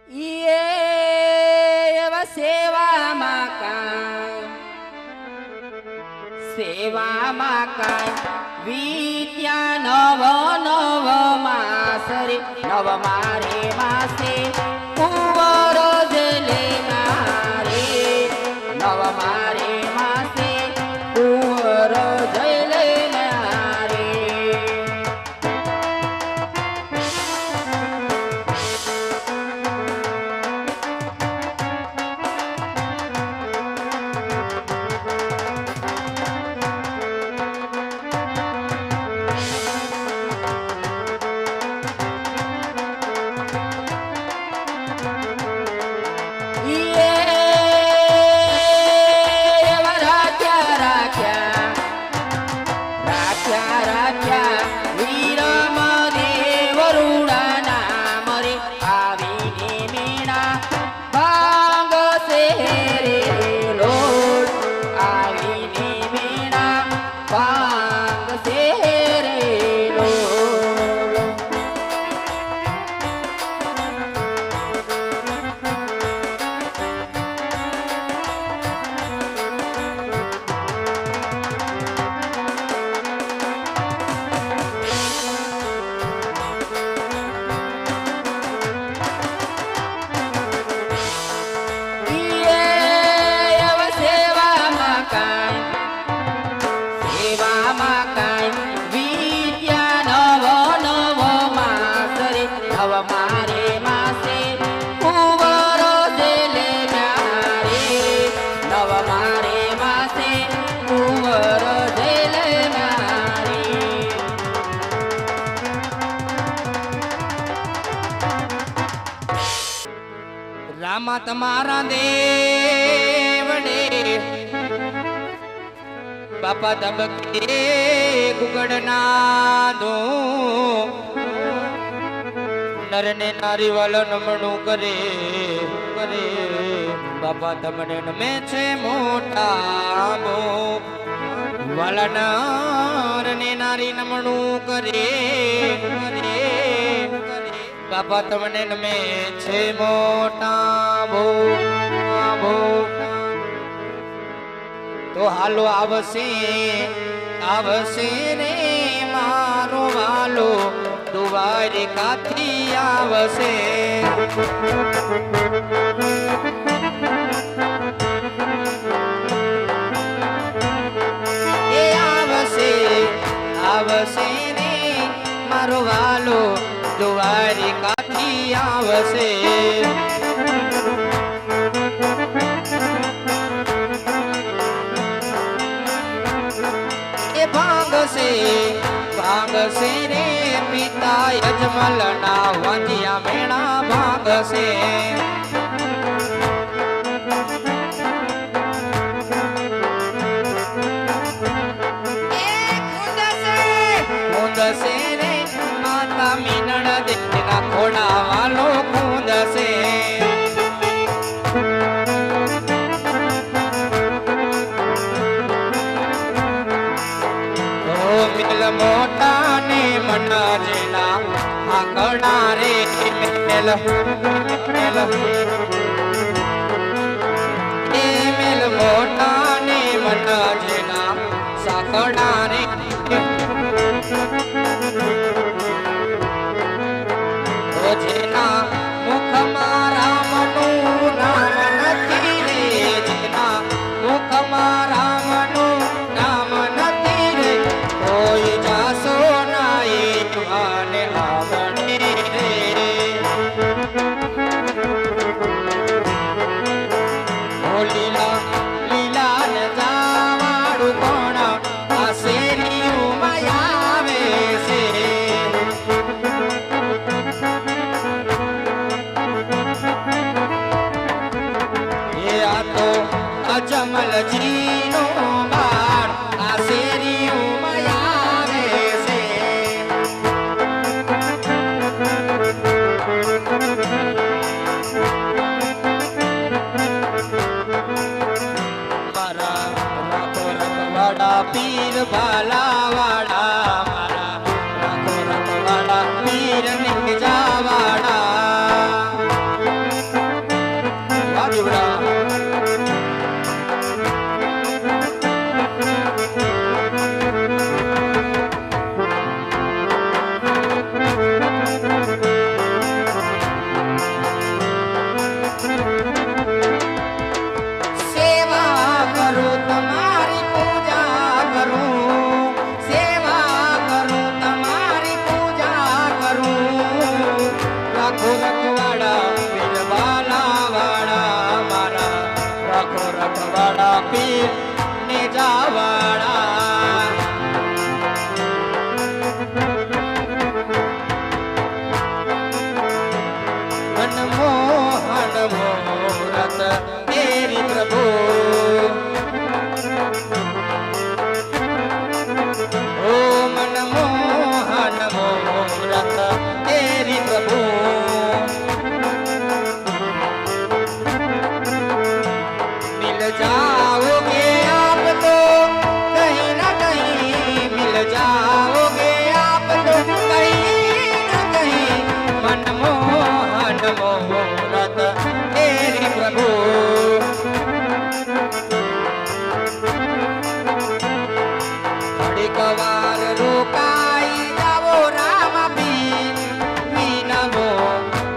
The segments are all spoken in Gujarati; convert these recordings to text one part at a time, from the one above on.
ये सेवा माका विद्या नव नव मासरे नव मारे मासे कुंवर जले मारे नव मारे मासे कुंवर जले मारे रामा तमारा देवड़े बापा दबके गुगड़ना दो नर ने नारी वाला नमणु करे करे बापा तमने में छे मोटा मो वाला नर ने नारी नमणु करे करे बापा तमने में छे मोटा भो भो तो हालो आवसे आवसे रे मारो वालो दुवारे काथी आवसे ए आवसे आवसे रे मारो वालो दुवारी काठी आवसे ए भांग से रे पिता यजमल ना वंदिया मेणा भांग से रे माता मीनड़ देखना खोड़ा वालो कूद से मिल मोटा ने मना जेना आकड़ा रे मिल मिल मोटा ने मना जेना साकड़ा रे जेना मुख मारा मनु नाम नथी रे जेना मुख मारा मनु नाम नथी रे कोई जासो नाई वाने आवणे रे ओ लीला लीला न जावाड़ू कोण आसेरी उमायावे से अजमल जीनो बार आसेरी उमायावे से मारा राखो रखवाड़ा पीर भाला वाड़ा मारा राखो रखवाड़ा पीर निजावाड़ा वाला मनमोहन मूरत तेरी प्रभु ओ मनमोहन मूरत तेरी प्रभु मिल जाओगे आप तो कहीं ना कहीं मिल जाओगे आप तो कहीं ना कहीं मनमोहन मूरत तेरी प्रभु घड़ी कवार रोकाई जाओ राम वीनवो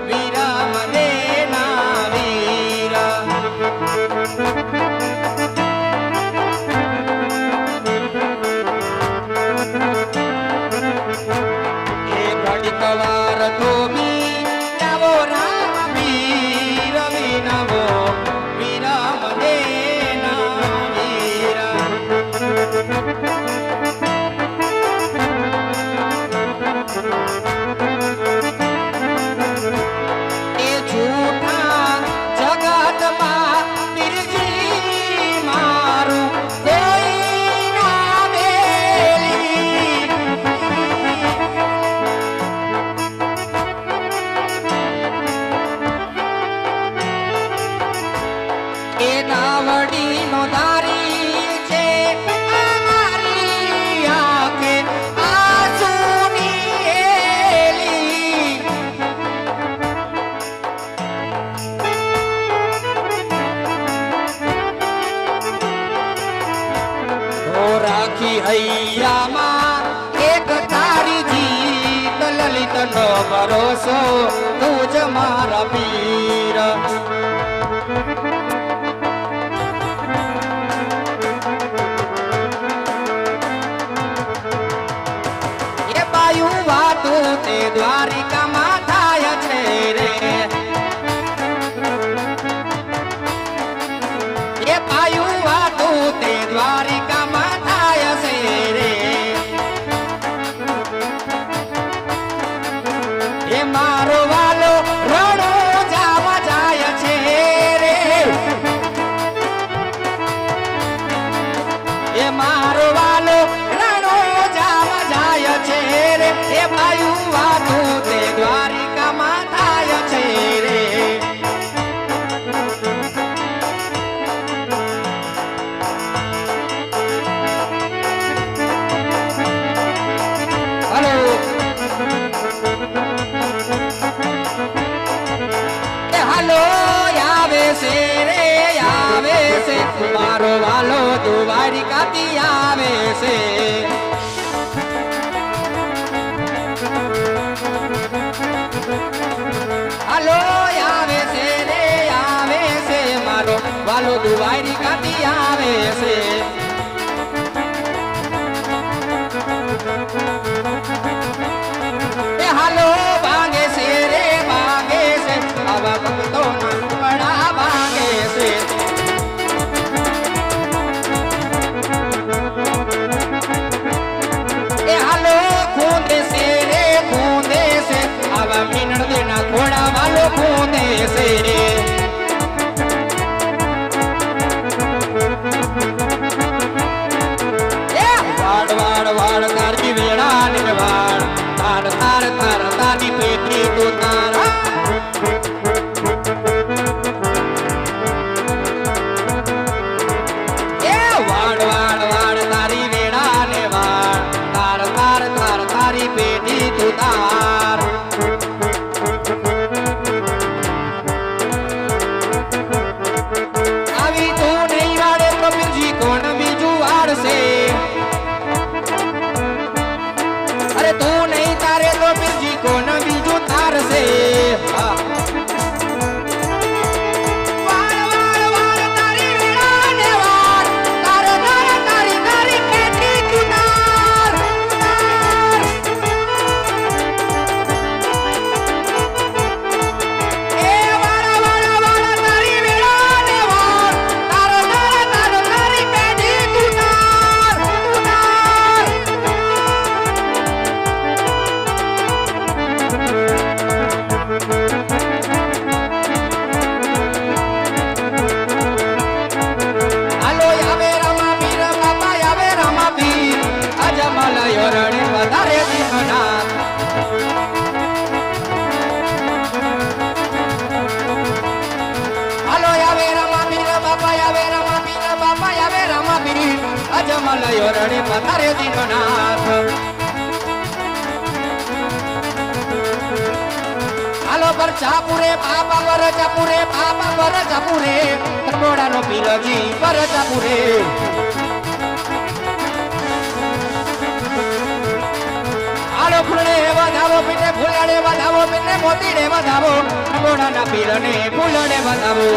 वीरम देना वीरा घड़ी कवार तो भी जाओ राम वीर वीनवो वीरम देना वीरा ए झूठा जगत में बिरजी मारू कोई ना बेली ए नावड़ी नो दारी छे અમારી આંખે આંસુની એલી ઓ રાખી હૈયામાં એક તારી જીત લલિતનો ભરોસો તું જ મારા પીર એ બાયું વાતું તે દ્વારિકામાં થાય છે રે એ બાયું વાતું તે દ્વારિકામાં થાય છે રે એ મારો વાલો રણો જાવા જાય છે રે એ મારો વાલો રણો જાવા જાય છે રે એ બાયું વાતું તે દ્વારિકામાં થાય છે રે હલો એ હાલો આવે છે રે આવે છે મારો વાલો દ્વારિકાથી આવે છે હાલો આવે છે રે આવે છે મારો વાલો દ્વારિકાથી આવે છે એ હાલો ભાંગે છે રે ભાંગે છે આવા ભક્તોના બડા ભાંગે છે એ હાલો ખૂંદે છે રે ખૂંદે છે આવા મીનળ દેના ઘોડા વાલો ખૂંદે છે આજ મલયો રણે પધાર્યો દીનનાથ હાલો પર ચાપુરે બાપા પર ચાપુરે બાપા પર ચાપુરે ત્રંબોડાનો પીરજી પર ચાપુરે હાલો ફૂલડે વધાવો પીને ફૂલડે વધાવો પીને મોતીડે વધાવો ત્રંબોડાના પીરને ફૂલડે વધાવો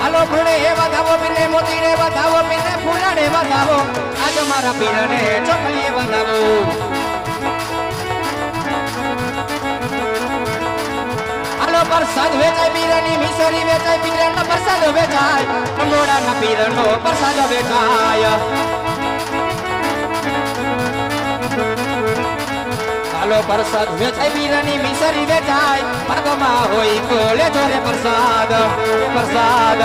હાલો ફૂલડે વધાવો પીને મોતીડે વધાવો પીને ફૂલડે વધાવો આજ મારા પીરને ચોકલીએ વધાવો હાલો પ્રસાદ વેચાય પીરની મિસરી વેચાય પીરનો પ્રસાદ વેચાય ત્રંબોડાના પીરનો પ્રસાદ વેચાય હાલો પ્રસાદ વેચાય પીરની મિસરી વેચાય ભાગમાં હોય કોલે જોરે પ્રસાદ પ્રસાદ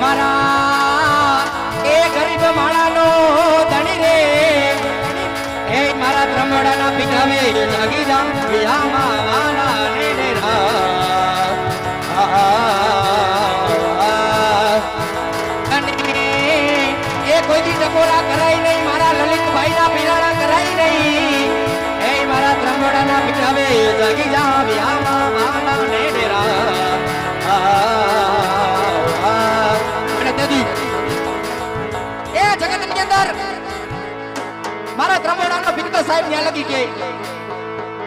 મારા એ ગરીબ માણાનો ધણી રે એ મારા ત્રંબોડાના પીઠાવે જાગી જામ વિયામાં વાલા ને ડેરા એ કોઈ દી ટકોરા કરાય નહીં મારા લલિતભાઈના પીરાણા કરાય નહીં એ મારા ત્રંબોડાના પીઠાવે જાગી જામ વિયામાં વાલા ને ડેરા અને તેથી એ જગતની અંદર મારા ત્રંબોડાનો ભીખતો સાહેબ ન્યા લગી કે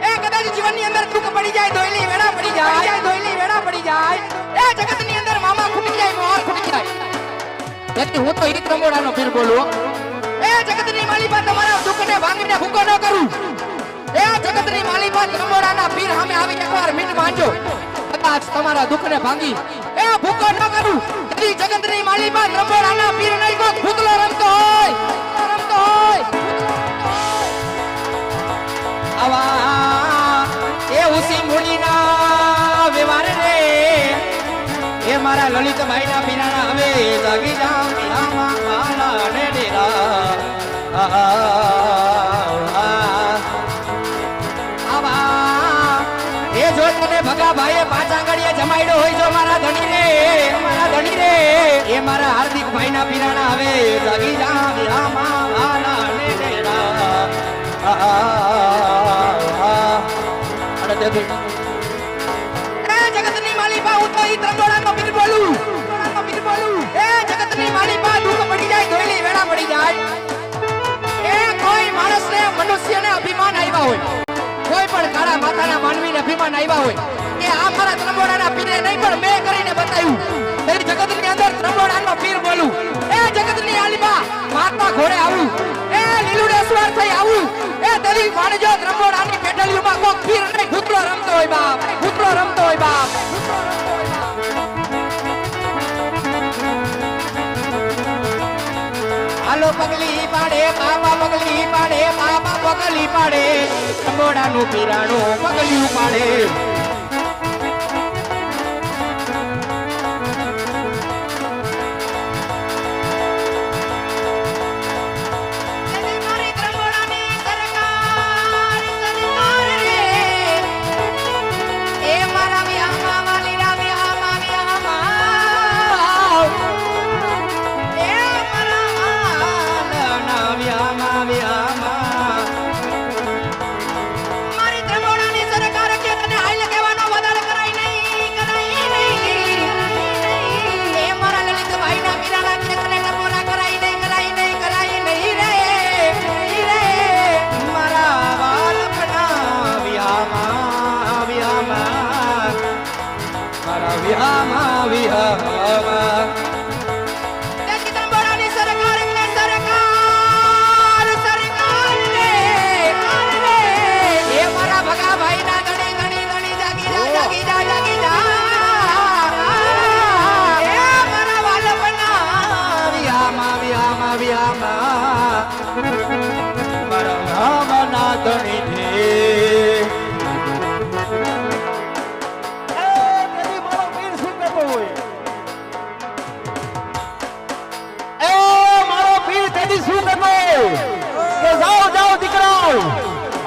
એ કદાચ જીવનની અંદર દુઃખ પડી જાય દોયલી વેડા પડી જાય દોયલી વેડા પડી જાય એ જગતની અંદર મામા ખૂટી જાય મોહન ખૂટી જાય તેથી હું તો ઈ ત્રંબોડાનો પીર બોલું એ જગતની માલિકા તમારા દુઃખને ભાંગીને ભૂકો ન કરું એ જગતની માલિકા ત્રંબોડાના પીર સામે આવી એકવાર મીંડ માંડજો કદાચ તમારા દુઃખને ભાંગી એ ભૂકો ન કરું તેથી જગતની માલિકા ત્રંબોડાના પીર નહીં કો ભૂતલો રમતો હોય આવા એ ઉસી મુડીના વ્યવહાર રે એ મારા લલિતભાઈના પીરાણા હવે જાગી જામ આમાં આલા ને ડેરા આવા એ જો તને ભગા ભાઈએ પાંચ આંગળીએ જમાડ્યો હોય જો મારા ધણી રે એ મારા હાર્દિક ભાઈના પીરાણા હવે જાગી જામ આમાં આલા ને ડેરા જગતની માલિકા હું તો ઈ ત્રંબોડાનો પીર બોલું એ જગતની માલિકા દુઃખ પડી જાય દોયલી વેડા પડી જાય એ કોઈ માણસને મનુષ્યને અભિમાન આવ્યા હોય કોઈ પણ કાળા માથાના માનવીને અભિમાન આવ્યા હોય કે આ મારા ત્રંબોડાના પીરે નહીં પણ મેં કરીને બતાવ્યું એ જગતની અંદર ત્રંબોડાનો પીર બોલું એ જગતની આલિબા માતા ઘોડે આવું એ લીલુડેશ્વર થઈ આવું એ દલી વાણજો ત્રંબોડાની પેટલીઓમાં કોક પીર નહીં ભૂતલો રમતો હોય બાપ ભૂતલો રમતો હોય બાપ હાલો પગલી પાડે બાપા પગલી પાડે બાપા પગલી પાડે ત્રંબોડાનું પીરાણું પગલિયું પાડે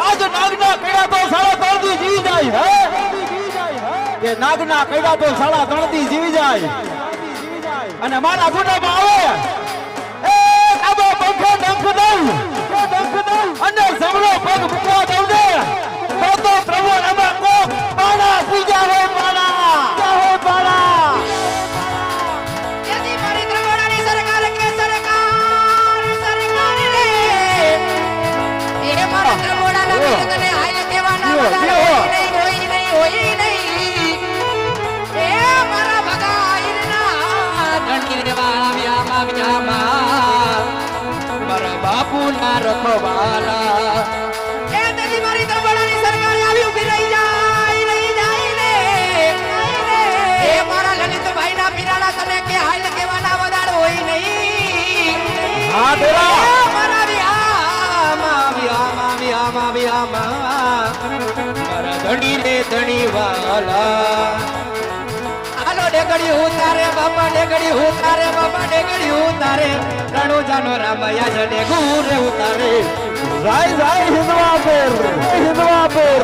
आज नागना केड़ा तो सारा तोड़ दी जी जाए है કે નાગના કઈડા તો સાડા 3 દી જીવી જાય અને મારા ગુનામાં આવે એ આબો પંખો ડંખ દઉં અને જમણો પગ મૂકવા દઉં ને તો પ્રભુ એમાં કો પાણા પૂજા હોય પાણા યદી મારી ત્રંબોડાની સરકાર કે સરકાર રે એ મારા ત્રંબોડાના વીરને હાય કેવાના વધારે હોય નહીં એ મારા ભગાઈના ગણકી વાળા વ્યામા મારા બાપુના રખવાલા એ તેથી મારી ત્રંબોડાની સરકાર આવી ઊભી રહી જાય ને એ મારા લલિતભાઈના પીરાણા તને કે હાય કેવાના વધારે હોય નહીં હા દેવા મારા વ્યામા મારા ધણી વાલા હાલો ડેગડી ઉતારે બાપા ડેગડી ઉતારે રણુ જાનો રામયા જડે ગુરે ઉતારે જાય હિંદવા પર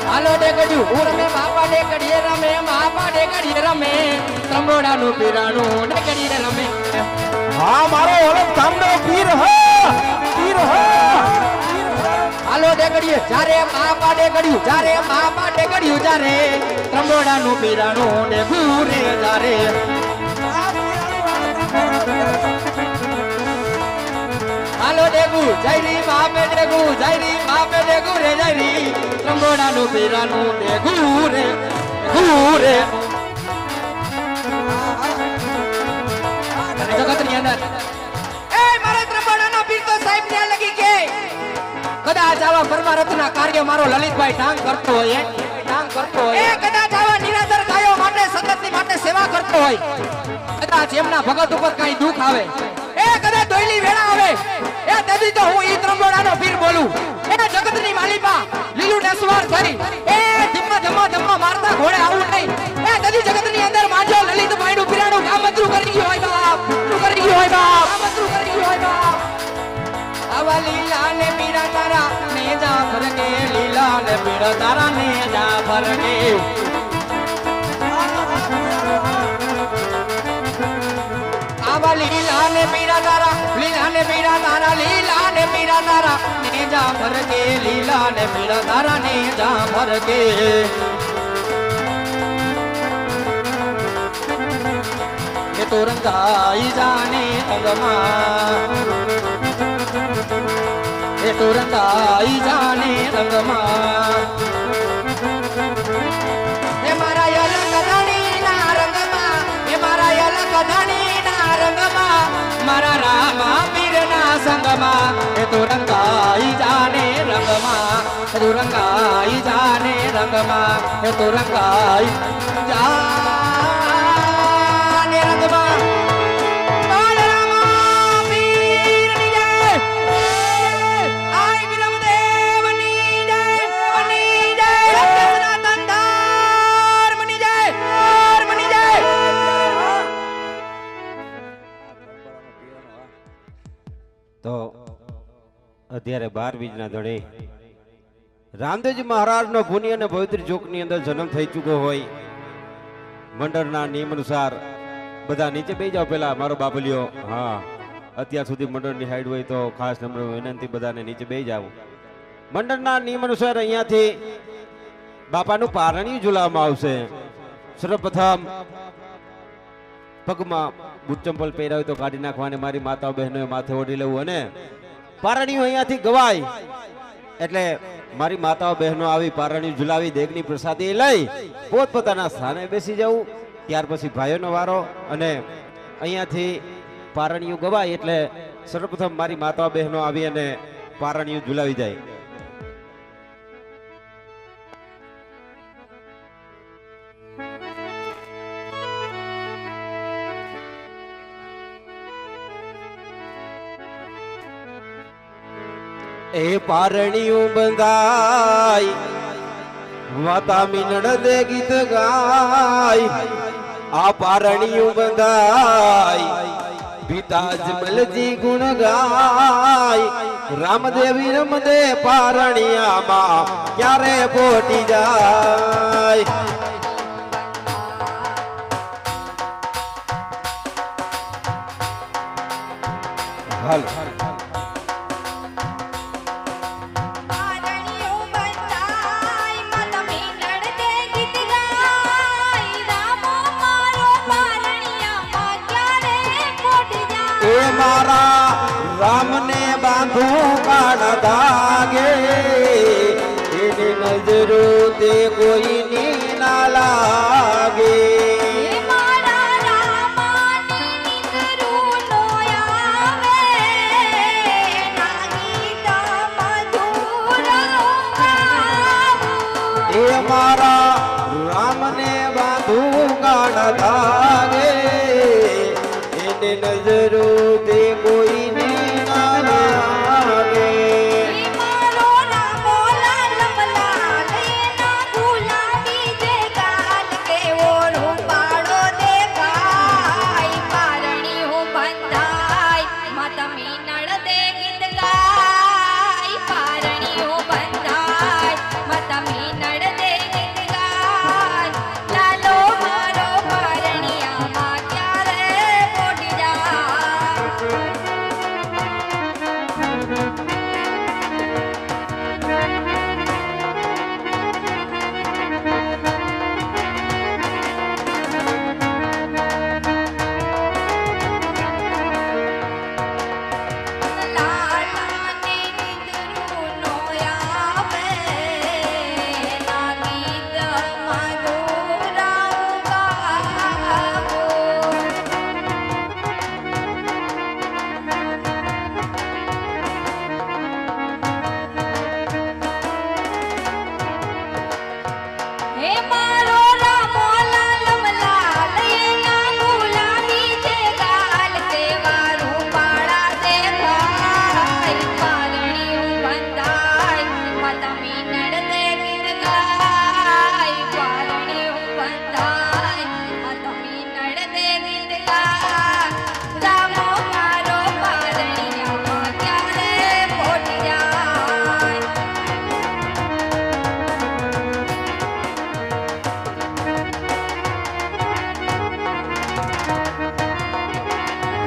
હાલો ડેગડી ઉરમે બાપા ડેગડી રમે ત્રંબોડાનું પીરાણું ડેગડી રમે હા મારો ઓળખ ગામનો પીર હો હાલો ડેગડી જારે બાપા ડેગડી જારે ત્રંબોડાનું પીરાણું ને ગુરે જારે હાલો ડેગુ જયરી બાપે ડેગુ રે જયરી ત્રંબોડાનું પીરાણું ને ગુરે જગતની અંદર એ મારે ત્રંબોડાનો પીર તો સાહેબ ત્યાં લગી કે કદાચ આવા પરમારથના કાર્ય મારો લલિતભાઈ ઢાંગ કરતો હોય એ કદાચ આવા નિરાધાર ગાયો માટે સતતની માટે સેવા કરતો હોય કદાચ એમના ભગત ઉપર કઈ દુઃખ આવે એ કદાચ દોયલી વેળા આવે એ તેથી તો હું ઈ ત્રંબોડાનો પીર બોલું એ જગતની માલિકા લીલું નસવાર થઈ એ ધમ્મા મારતા ઘોડે આવું નહીં એ તેથી જગતની અંદર માંજો લલિતભાઈ નું પીરાણું કામ મંત્રું કરી ગયું હોય બાપ આવા લીલા ને પીરા તારા ને જા ફરકે લીલા ને પીરા તારા ને જા ફરકે આવા લીલા ને પીરા તારા ને જા ફરકે લીલા ને પીરા તારા ને જા ફરકે એ તો રંગાઈ જાને અંગમાં એ તો રંગાઈ જાને રંગમાં એ મારા યલક ધણીના રંગમાં મારા રામા પીરના સંગમાં એ તો રંગાઈ જાને રંગમાં એ તો રંગાઈ જાને રંગમાં એ તો રંગાઈ જાને રંગમાં તો અત્યારે 12 બીજના ધડે રામદેવજી મહારાજનો પુણ્ય અને પવિત્ર ચોકની અંદર જન્મ થઈ ચૂક્યો હોય મંડળના નિયમ અનુસાર બધા નીચે બેસી જાઓ પેલા મારો બાબલિયો હા અત્યાર સુધી મંડળની હાઈડ હોય તો ખાસ નમ્ર વિનંતી બધાને નીચે બેસી જાવ મંડળના નિયમ અનુસાર અહીંયાથી બાપાનું પારણિયું ઝુલાવવામાં આવશે સર્વપ્રથમ પગમાં બૂટ ચંપલ પહેર્યા હોય તો કાઢી નાખવાને મારી માતાઓ બહેનોએ માથે ઓઢી લેવું અને પારણિયું અહીંયાથી ગવાય એટલે મારી માતાઓ બહેનો આવી પારણિયું ઝુલાવી દેગની પ્રસાદી લઈ પોતપોતાના સ્થાને બેસી જવું ત્યાર પછી ભાઈઓનો વારો અને અહીંયાથી પારણિયું ગવાય એટલે સર્વપ્રથમ મારી માતાઓ બહેનો આવી અને પારણિયું ઝુલાવી જાય એ પારણિયું બંધાય માતા મીનડ દે ગીત ગાય આ પારણિયું બંધાય પિતા જમલજી ગુણ ગાય રામદેવી રમદે પારણિયામાં ક્યારે પોટી જાય હાલ મારા રામને બાંધું કાળ ધાગે એની નજરો તે કોઈની ના લાગે એ મારા રામને બાંધું કાળ ધાગે એની નજરો તે કોઈની ના લાગે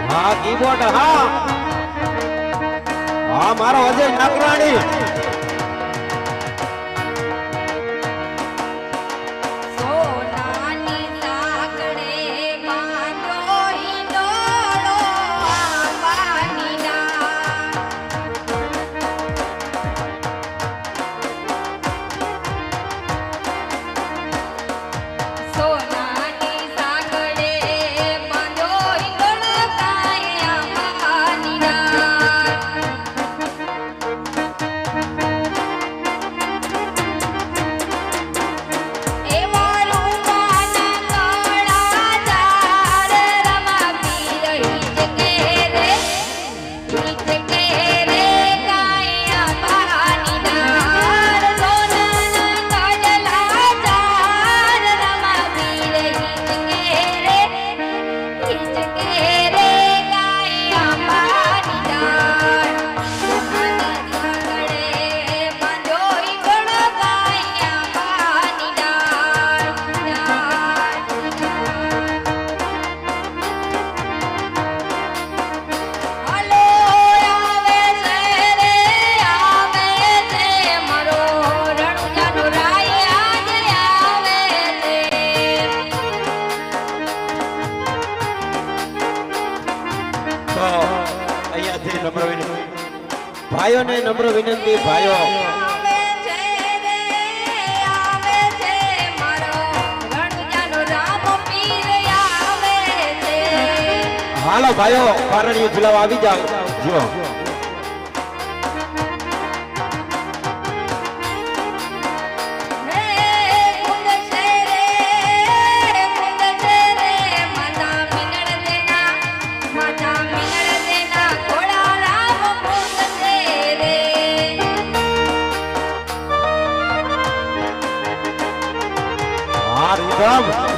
હા કીબોર્ડ હા હા મારો અજય નાકરાણી ભાઈઓને નમ્ર વિનંતી ભાઈઓ હાલો ભાઈઓ પારણીઓ ઝુલાવા આવી જાઓ જો રામ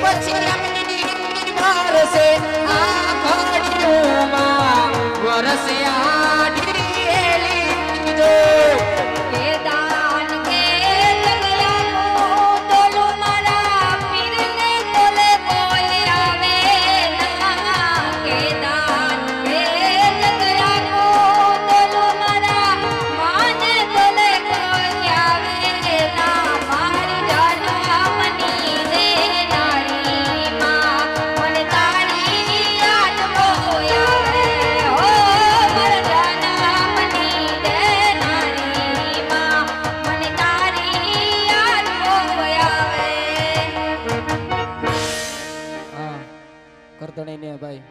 પછી એમની વરસે આ ખોડિયુંમાં વરસે આડી એલી જો કે દાન કે જગયાનું તોલું મારા પીરને તોલે કોઈ આવે ના કે દાન કે જગયાનું તોલું મારા માને તોલે કોઈ આવે ના મારી જન્મની રે નારી માં મને તારી યાદ બહુ આવે હો મારા જન્મની રે નારી માં મને તારી યાદ બહુ આવે હા કરતણી ને ભાઈ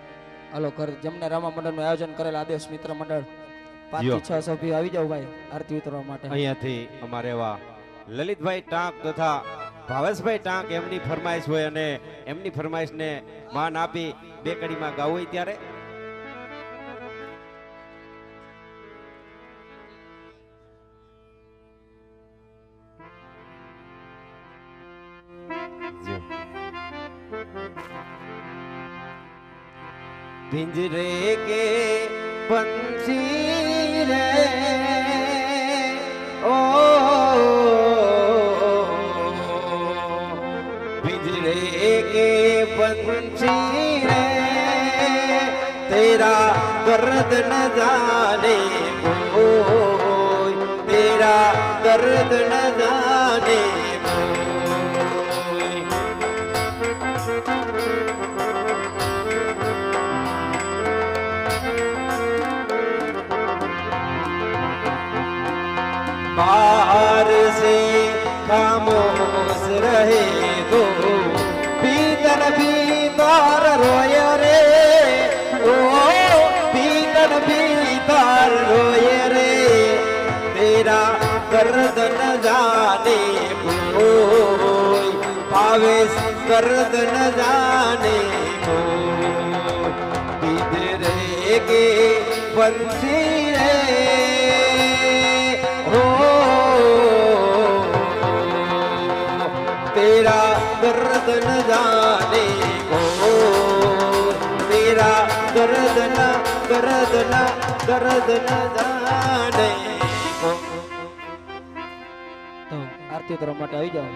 હાલો કર જમના રામા મંડળનું આયોજન કરેલ આદેશ મિત્ર મંડળ 5 થી 6 સભ્યો આવી જાવ ભાઈ આરતી ઉતરવા માટે અહીંયાથી અમારે એવા લલિતભાઈ ટાંક તથા ભાવેશભાઈ ટાંક એમની ફરમાઈશ હોય અને એમની ફરમાઈશને માન આપી બે કડીમાં ગાવું હોય ત્યારે જો. पिंजरे के पंछी रे ओ पिंजरे के पंछी रे तेरा दर्द न जाने कोई तेरा दर्द न जाने कोई बाहर से खामोश रहे दो भीतर भीतर रोय रे ओ भीतर भीतर रोय रे तेरा दर्द न जाने कोई भावेश दर्द न जाने कोई पिंजरे के पंछी रे तेरा दर्द न जाने को तेरा दर्द न जाने को તો આરતી ઉતરવા માટે આવી જાવ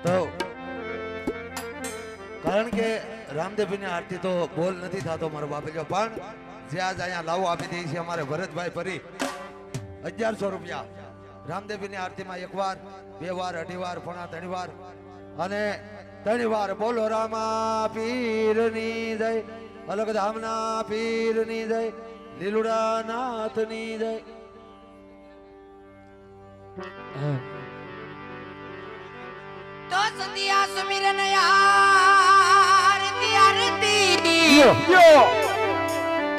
તો કારણ કે રામદેવની આરતી તો બોલ નથી થતો મારો બાપે જો પણ જે આજ અહીંયા લાવો આપી દઈ છે અમારે ભરતભાઈ પરી 1100 રૂપિયા રામદેવની આરતીમાં એક વાર બે વાર અઢી વાર પોણા ત્રણ વાર અને ત્રણ વાર બોલો રામા પીરની જય અલગ ધામના પીરની જય લીલુડા નાથની જય તો સંધ્યા સુમિરન આરતી આરતી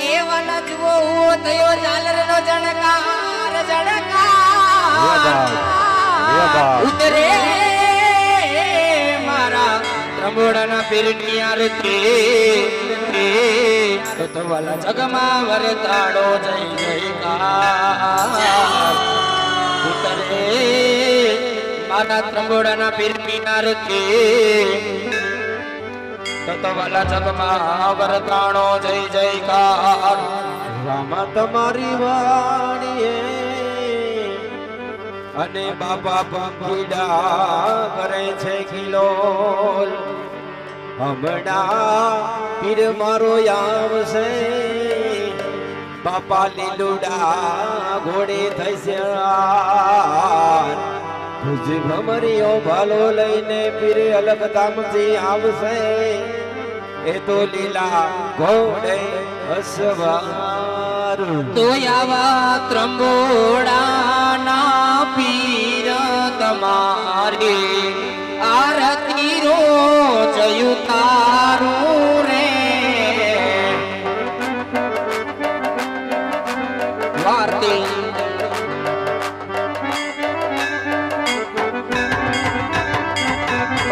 એવન જુઓ થયો ઝાલરનો જણકાર જણકાર ઉતરે મારા ત્રંબોડાના પીરની આરતી તો તવાલા જગમાં વરતાડો જય જયકાર ઉતરે મારા ત્રંબોડાના પીરની આરતી તતવાલા જગમાં વરતાણો જય જયકાર રામ તમારી વાણીએ અને બાપા પંખીડા કરે છે ખિલોલ હમણાં પીર મારો આવશે બાપા લીલુડા ઘોડે થશે ભુજ ભમરીઓ ભાલો લઈને પીર અલગ ધામથી આવશે એ તો લીલા ઘોડે અસવાર તો આવા ત્રંબોડાના પીર તમારે આરતી રોજ ઉતારું રે વાર્તી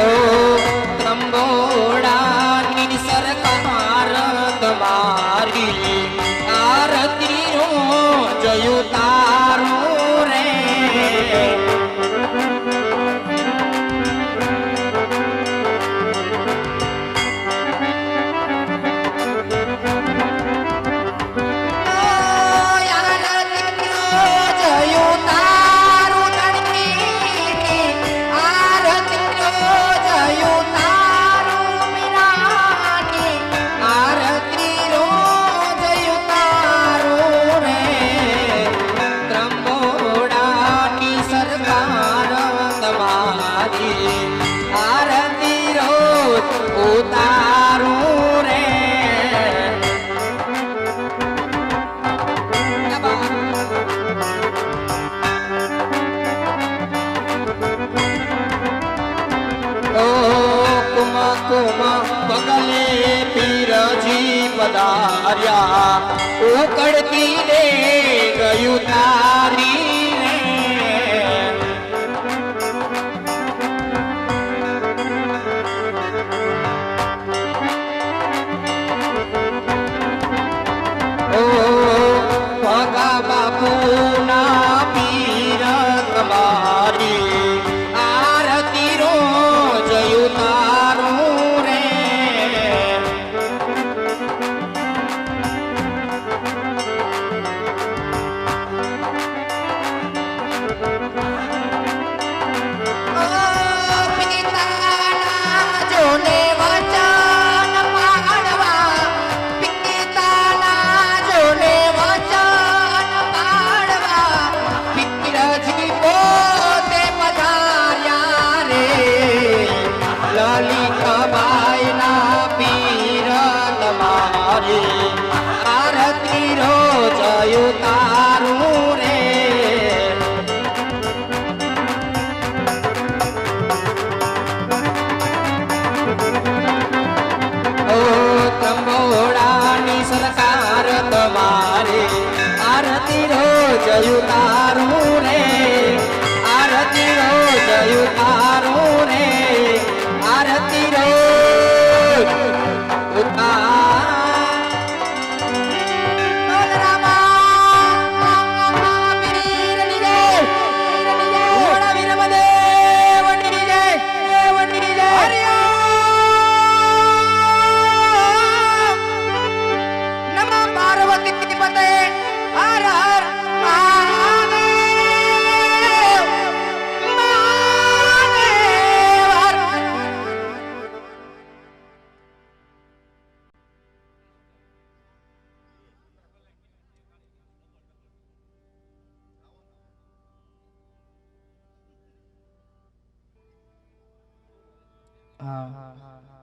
ઓ ત્રંબોડાની સરકાર તમારી આરતી રોજ ઉતારું રે માર્યા ઉકળતી રે ગયું તારી રે ઓ ભગા બાપુના પીર તમારી આરતી રોજ ઉતારું રે આરતી રોજ ઉતારું રે ઓ ત્રંબોડાની સરકાર તમારે આરતી રોજ ઉતારું રે આરતી રોજ ઉતારું રે આરતી રોજ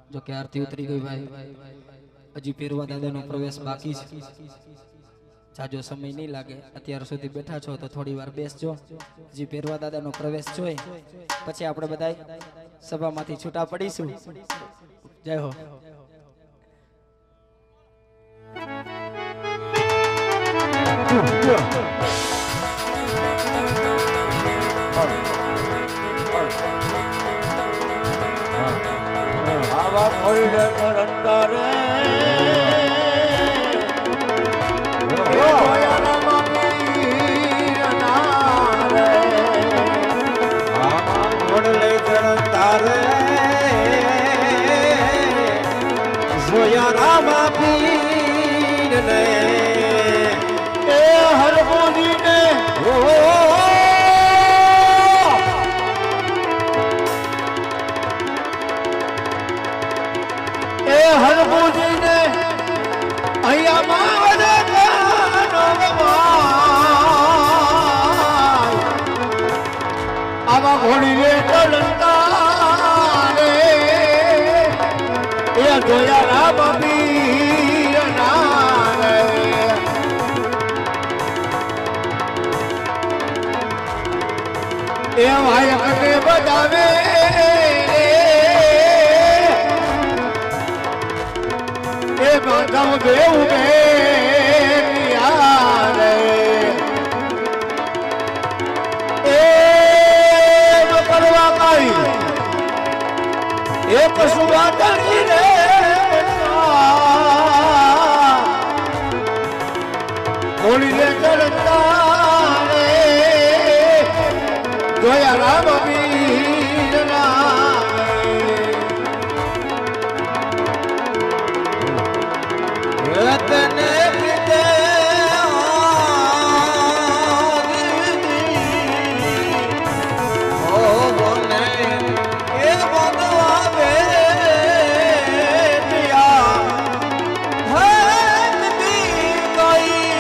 જો કે આરતી ઉતરી ગઈ ભાઈ હજી પેરવા દાદાનો પ્રવેશ બાકી છે જાજો સમય નહીં લાગે અત્યાર સુધી બેઠા છો તો થોડી વાર બેસજો હજી પેરવા દાદાનો પ્રવેશ જોઈ પછી આપણે બધા સભામાંથી છૂટા પડીશું જય હો આવા કોઈને કરતા રે જોયા રામા પીર ને એ હરમોની ને એ હરમોની ને અહીંયા માવડે આવા ઘોડી રે ચલતા રે એ જોયા રામ પીર ના રે એ વાયક ને બજાવે એ માધવ દેવ બે રે એ કરવા કાઈ એ પશુ વાટણી રે હોળી રે ચડતા રે જોયા રામ વીર રતને પિતે ઓ બોને એ ભગવાને પિયા હે દી કોઈ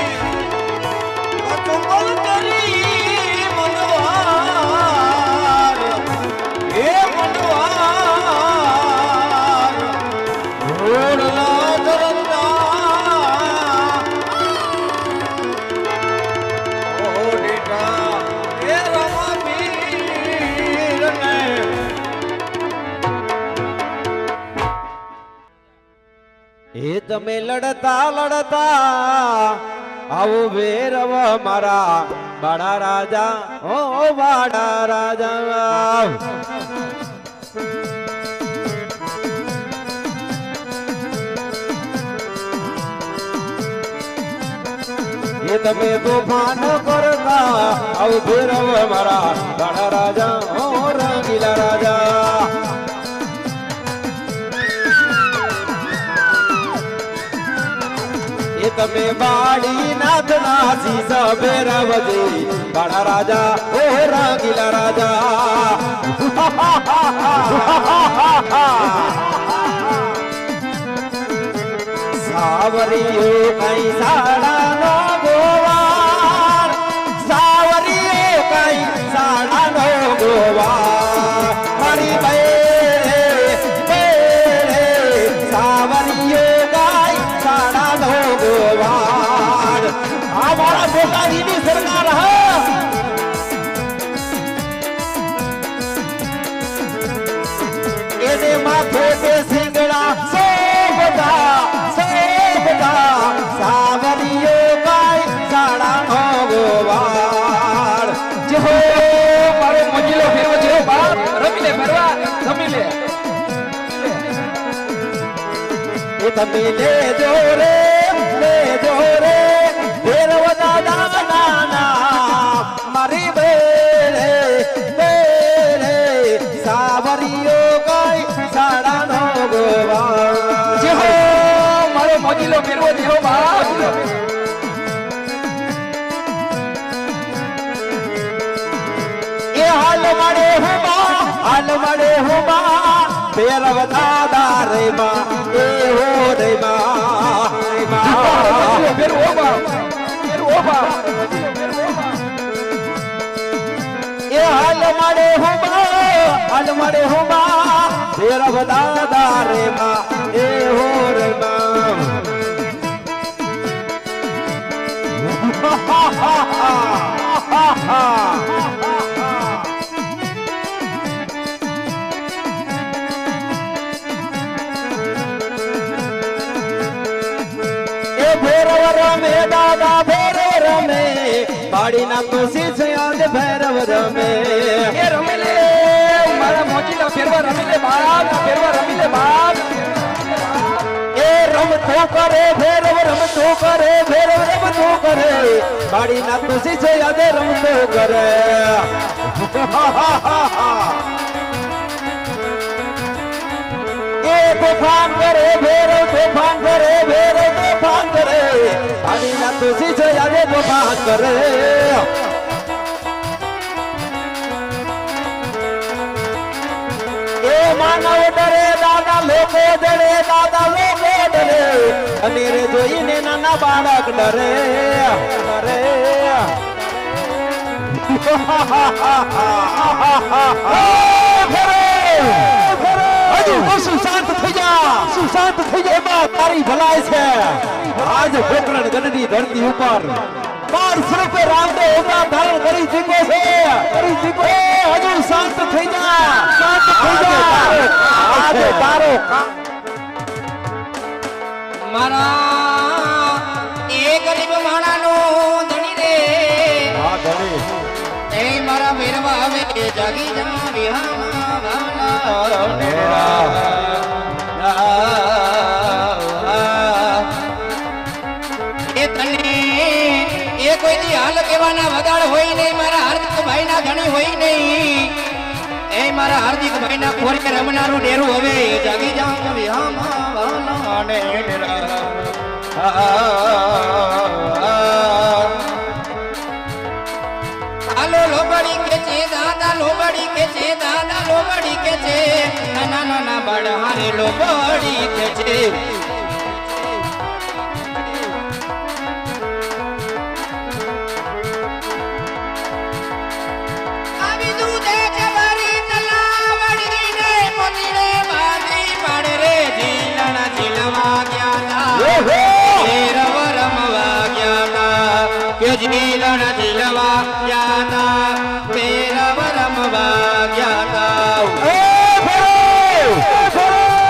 કતુમલ કરી મનવારે તમે લડતા લડતા આવો ભેરવ મારા બાળા રાજા ઓ બાળા રાજા એ તમે તોફાન કરતા આવો ભેરવ મારા બાળા રાજા ઓ રંગીલા રાજા તમે બાળી નાથ ના સીસા ભેરવજી બાળા રાજા ઓ રંગીલા રાજા સાવરીઓ કઈ સાડા નો ગોવાર સાવરીઓ કઈ સાડા નો ગોવાર મારી બેરે બેરે સાવરીઓ કઈ સાડા નો ગોવાર આ મારા બોકાજીની સરકાર એને માથે તે સિંગડા સોબતા સાવરીઓ કાઈ સાડા નો ગોવાર જે હો મારો મોજીલો ફેરવો જે બાપ રમી લે ફેરવા રમી લે એ તમે લેજો રે ફેરવ દાદા નાના મારી બેરે બેરે સાવરીઓ કાઈ સાડા નો ગોવાર જે હો મોજીલો ફેરવો દેવો બાપ એ હાલ મળે હુમા ફેરવ દાદા રે માં એ હો રે માં ફેરવો બાપ એ હાલ મળે હુમા ફેરવ દાદા રે માં એ હો રે માં એ ભેરવ રમે દાદા ભેરવ રમે બાળી ના કોશી છે આજ ભેરવ રમે એ રમે લે મારા મોજીલા ફેરવા રમી લે બાપ ફેરવા રમી લે બાપ એ રમતો કરે ભેરવ રમતો કરે ભેરવ રમતો કરે બાળી ના ખુશી છે યાદે રમતો કરે એ તોફાન કરે ભેરવ તોફાન કરે ભેરવ તોફાન કરે બાળી ના ખુશી છે યાદે તોફાન કરે એ માનવ ડરે દાદા લોકો ડરે દાદા લોકો ડરે અને રે જોઈને નાના બાળક ડરે ડરે હજુ શાંત થઈ જા એમાં તારી ભલાઈ છે આજ પોકરણ ગઢની ધરતી ઉપર 12 રૂપે રામદેવ અવતાર ધારણ કરી ચૂક્યો છે હજુ શાંત થઈ જા આજે તારો મારા એ ગરીબ માણાનો ધણી રે હા ધણી એ મારા મેરવા આવે જાગી જા વિહામાં ભાવના એ તને એ કોઈ દી હાલ કેવાના વગાડ હોય નહીં મારા હાર્દિક ભાઈ ના ધણી હોય નહીં એ મારા હાર્દિક ભાઈ ના ખોરે રમનારું ડેરું હવે જાગી જા વિહામાં ભાવના ને આલો લોબડી કે છે દાદા લોબડી કે છે દાદા લોબડી કે છે નાના નાના બાળ હારે લોબડી કે છે આવી દૂધે જવારી તલાવડી ને મોતીને બાંધી પાડે રે જીલણા જીલવા ગયા ભેરવ રમવા ગયા કે જીલણ જીલવા ગયા ભેરવ રમવા ગયા એ ભેરવ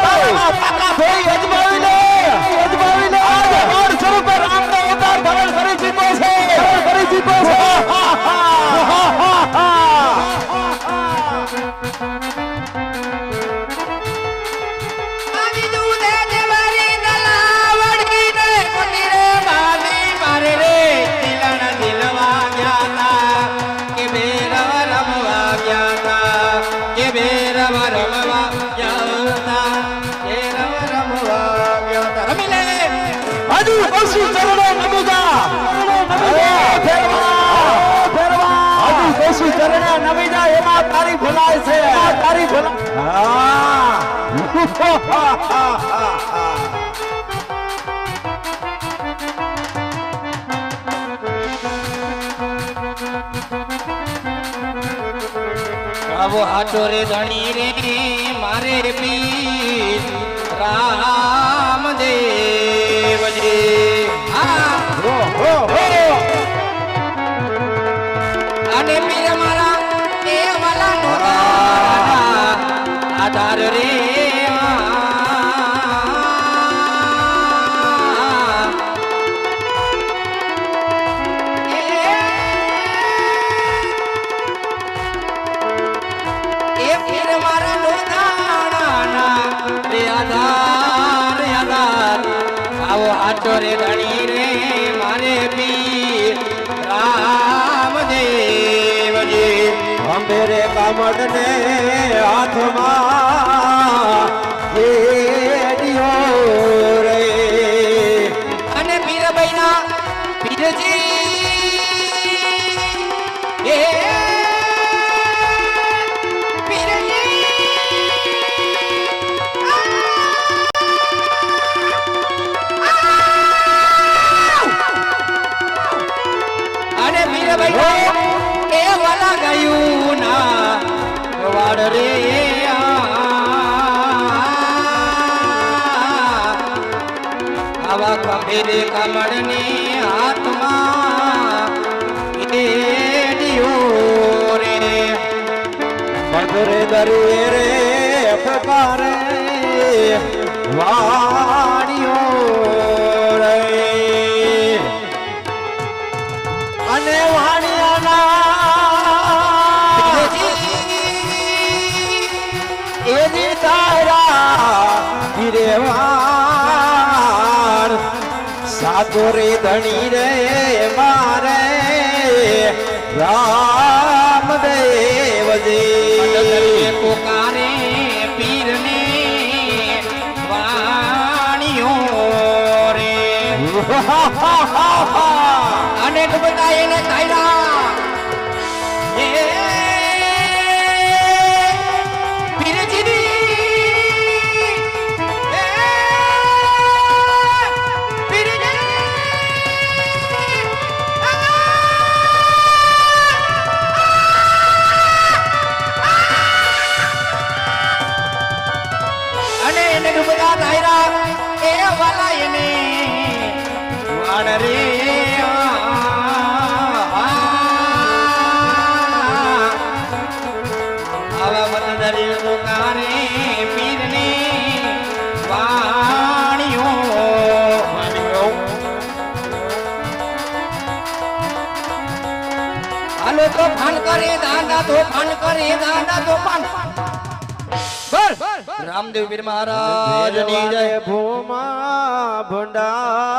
તારા પાકા ભાઈ અજમાવી લે તારી ભલા આવો આટો રે ધણી રે મારે પીર રામદેવજી અને પીર મારા એ વાલા નો આધાર રે રે ધણી રે મારે પીર રામદેવજી અંબે રે કામડ ને હાથમાં લેડિયો રે અને પીર બૈના પીરજી એ એ વાલા ગયું ના વાડ રે આવા ખંભે કમળ ને હાથમાં એડિયો રે મધુરે દરિયે રે પકારે વાડિયો રે અને એની તારા હિરેવાર સાતો રે ધણી રે મારે રામદેવજી પોકારે પીરને વાણિયો રે અને ડૂબતા એને કાયરા રે આવા વતન પોકારે પીરને વાણિયો હાલો તો ફાન કરે દાંડા તો ફાન કરે દાંડા તો ફાન રામદેવ પીર મહારાજ ની જય ભૂમા ભંડાર